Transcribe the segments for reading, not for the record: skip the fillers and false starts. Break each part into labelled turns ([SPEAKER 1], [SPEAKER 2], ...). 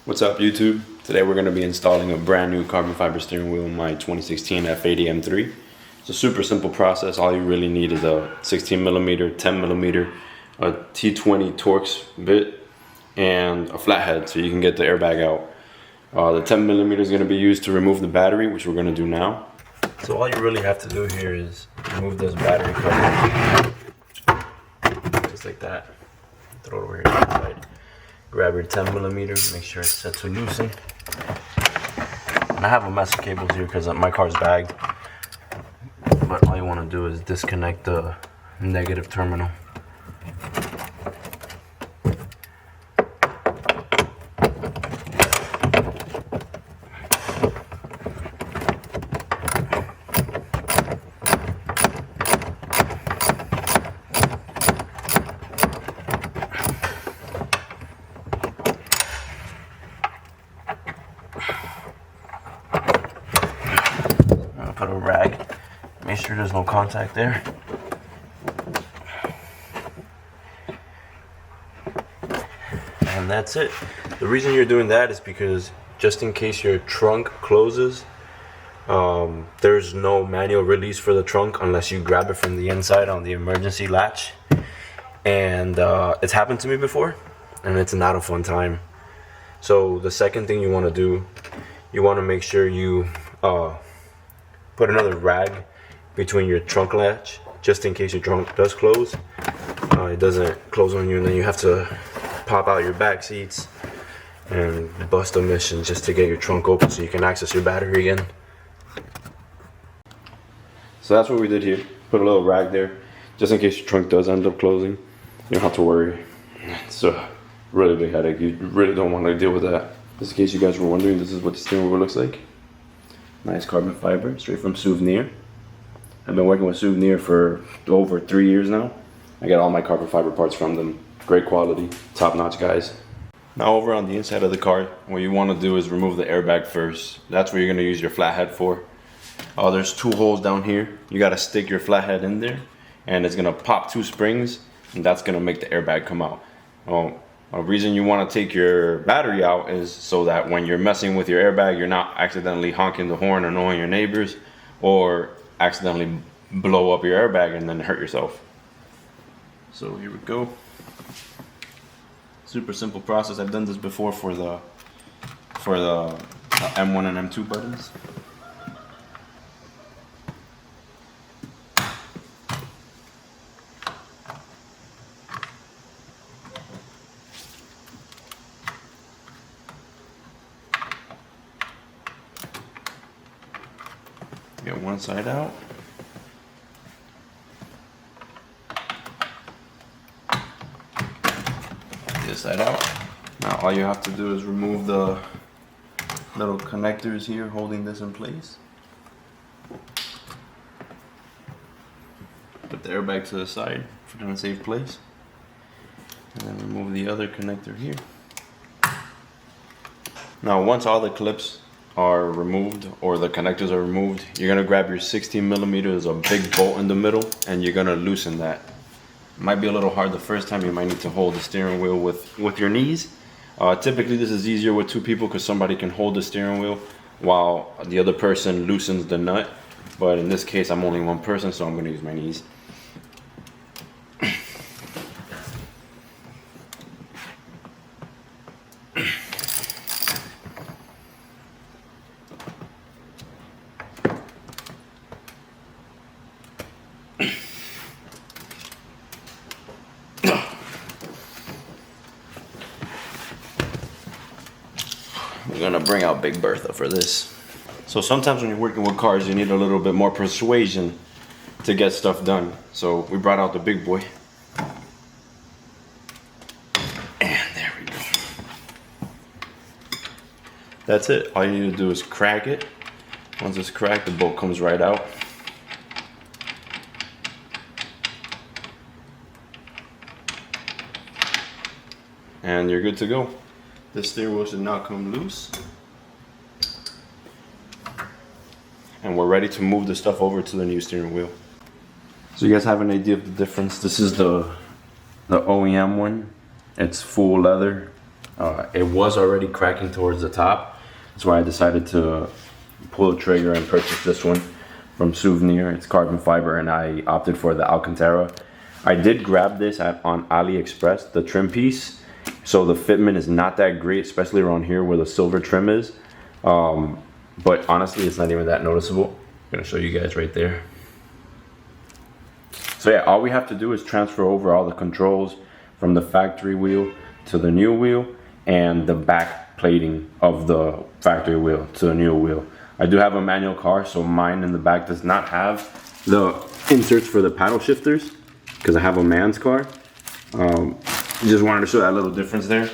[SPEAKER 1] What's up YouTube? Today we're going to be installing a brand new carbon fiber steering wheel in my 2016 F80 M3. It's a super simple process. All you really need is a 16mm, 10mm, a T20 Torx bit, and a flathead so you can get the airbag out. The 10mm is going to be used to remove the battery, which we're going to do now. So all you really have to do here is remove this battery cover, just like that. Throw it over here to the side. Grab your 10mm, make sure it's set to loosen. And I have a mess of cables here because my car's bagged. But all you want to do is disconnect the negative terminal. Put a rag, make sure there's no contact there. And that's it. The reason you're doing that is because just in case your trunk closes, there's no manual release for the trunk unless you grab it from the inside on the emergency latch. And it's happened to me before, and it's not a fun time. So the second thing you want to do, you want to make sure you put another rag between your trunk latch, just in case your trunk does close. It doesn't close on you, and then you have to pop out your back seats and bust a mission just to get your trunk open so you can access your battery again. So that's what we did here. Put a little rag there, just in case your trunk does end up closing. You don't have to worry. It's a really big headache. You really don't want to deal with that. Just in case you guys were wondering, this is what the steering wheel looks like. Nice carbon fiber, straight from Suvneer. I've been working with Suvneer for over 3 years now. I get all my carbon fiber parts from them. Great quality, top-notch guys. Now over on the inside of the car, what you want to do is remove the airbag first. That's what you're going to use your flathead for. There's 2 holes down here. You got to stick your flathead in there, and it's going to pop 2 springs, and that's going to make the airbag come out. A reason you want to take your battery out is so that when you're messing with your airbag, you're not accidentally honking the horn, annoying your neighbors, or accidentally blow up your airbag and then hurt yourself. So here we go. Super simple process. I've done this before for the M1 and M2 buttons. Get one side out. This side out. Now all you have to do is remove the little connectors here holding this in place. Put the airbag to the side for in a safe place. And then remove the other connector here. Now once all the clips are removed or the connectors are removed, you're gonna grab your 16mm, there's a big bolt in the middle, and you're gonna loosen that. It might be a little hard the first time. You might need to hold the steering wheel with your knees. Typically this is easier with 2 people because somebody can hold the steering wheel while the other person loosens the nut, but in this case I'm only one person, so I'm gonna use my knees. We're gonna bring out Big Bertha for this. So sometimes when you're working with cars, you need a little bit more persuasion to get stuff done. So we brought out the big boy. And there we go. That's it. All you need to do is crack it. Once it's cracked, the bolt comes right out. And you're good to go. The steering wheel should now come loose. And we're ready to move the stuff over to the new steering wheel. So you guys have an idea of the difference. This is the OEM one. It's full leather. It was already cracking towards the top. That's why I decided to pull the trigger and purchase this one from Suvneer. It's carbon fiber, and I opted for the Alcantara. I did grab this on AliExpress, the trim piece. So the fitment is not that great, especially around here where the silver trim is. But honestly, it's not even that noticeable. I'm gonna show you guys right there. So yeah, all we have to do is transfer over all the controls from the factory wheel to the new wheel, and the back plating of the factory wheel to the new wheel. I do have a manual car, so mine in the back does not have the inserts for the paddle shifters because I have a man's car. Just wanted to show that little difference there.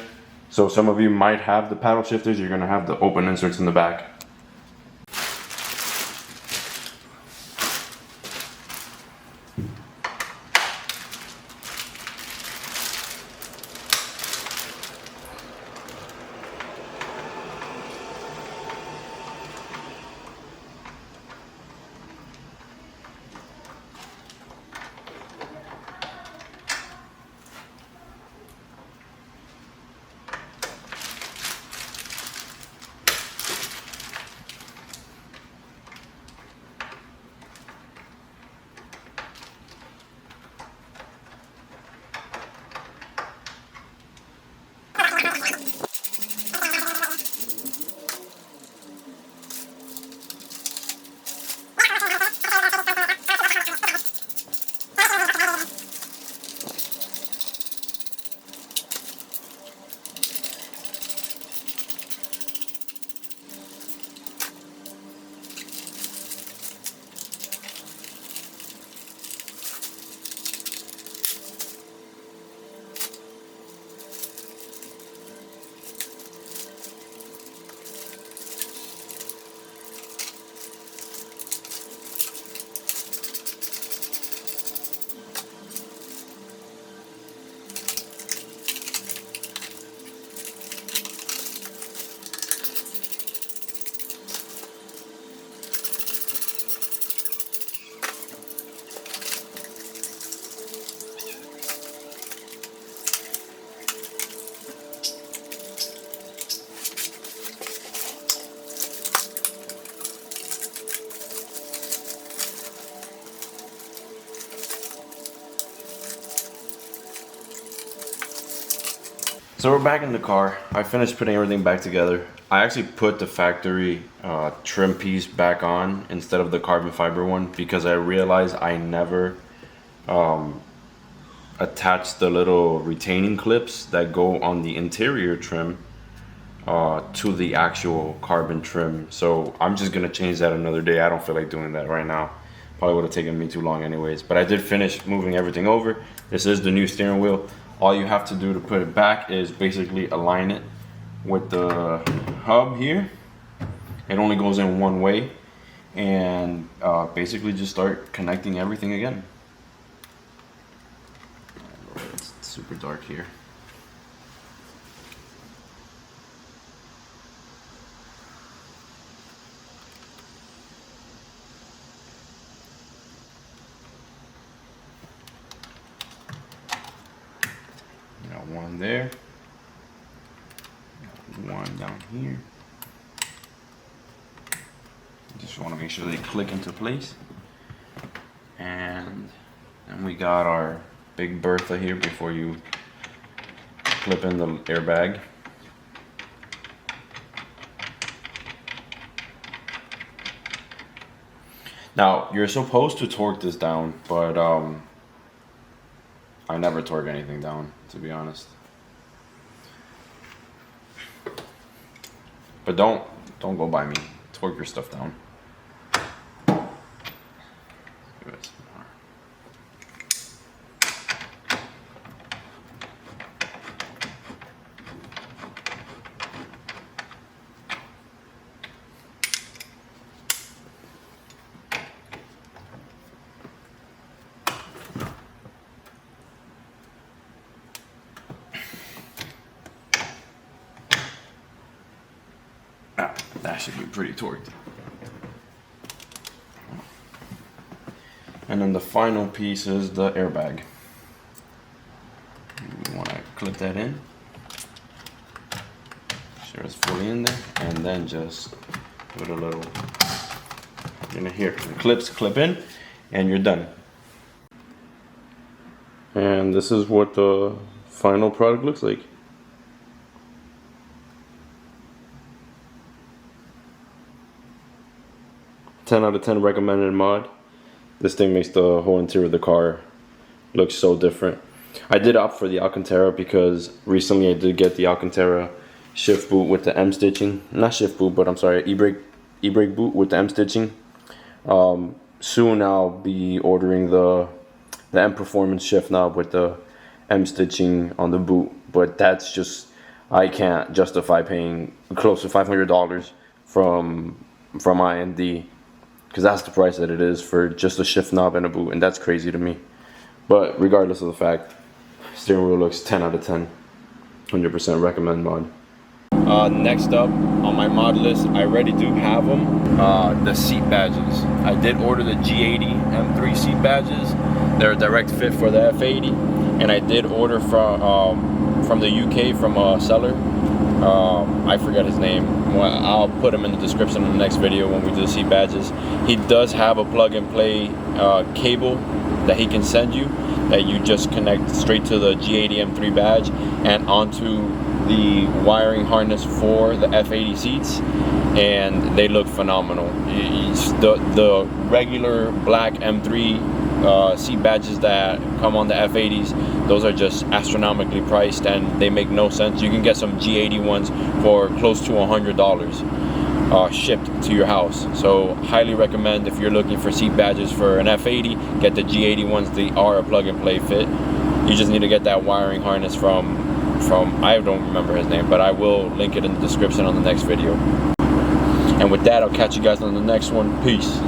[SPEAKER 1] So some of you might have the paddle shifters, you're gonna have the open inserts in the back. So we're back in the car. I finished putting everything back together. I actually put the factory trim piece back on instead of the carbon fiber one because I realized I never attached the little retaining clips that go on the interior trim to the actual carbon trim. So I'm just gonna change that another day. I don't feel like doing that right now. Probably would have taken me too long anyways. But I did finish moving everything over. This is the new steering wheel. All you have to do to put it back is basically align it with the hub here. It only goes in one way, and basically just start connecting everything again. It's super dark here. One there, one down here. Just want to make sure they click into place. And then we got our big Bertha here before you clip in the airbag. Now you're supposed to torque this down, but I never torque anything down, to be honest. But don't go by me. Torque your stuff down. Give it some more. That should be pretty torqued. And then the final piece is the airbag. You want to clip that in. sure it's fully in there, and then just put a little in here. The clips clip in, and you're done. And this is what the final product looks like. Ten out of 10 recommended mod. This thing makes the whole interior of the car look so different. I did opt for the Alcantara because recently I did get the Alcantara shift boot with the M stitching. Not shift boot, but I'm sorry, e-brake boot with the M stitching. Soon I'll be ordering the M Performance shift knob with the M stitching on the boot, but that's just, I can't justify paying close to $500 from IND, because that's the price that it is for just a shift knob and a boot, and that's crazy to me. But regardless of the fact, steering wheel looks 10 out of 10. 100% recommend mod. Next up on my mod list, I already do have them, the seat badges. I did order the G80 M3 seat badges. They're a direct fit for the F80, and I did order from the UK from a seller. I forget his name. I'll put him in the description in the next video when we do the seat badges. He does have a plug and play cable that he can send you, that you just connect straight to the G80 M3 badge and onto the wiring harness for the F80 seats, and they look phenomenal. The regular black M3 seat badges that come on the F80s, those are just astronomically priced and they make no sense. You can get some G80 ones for close to $100 shipped to your house. So highly recommend, if you're looking for seat badges for an F80, get the G80 ones. They are a plug and play fit. You just need to get that wiring harness from I don't remember his name, but I will link it in the description on the next video. And with that, I'll catch you guys on the next one. Peace.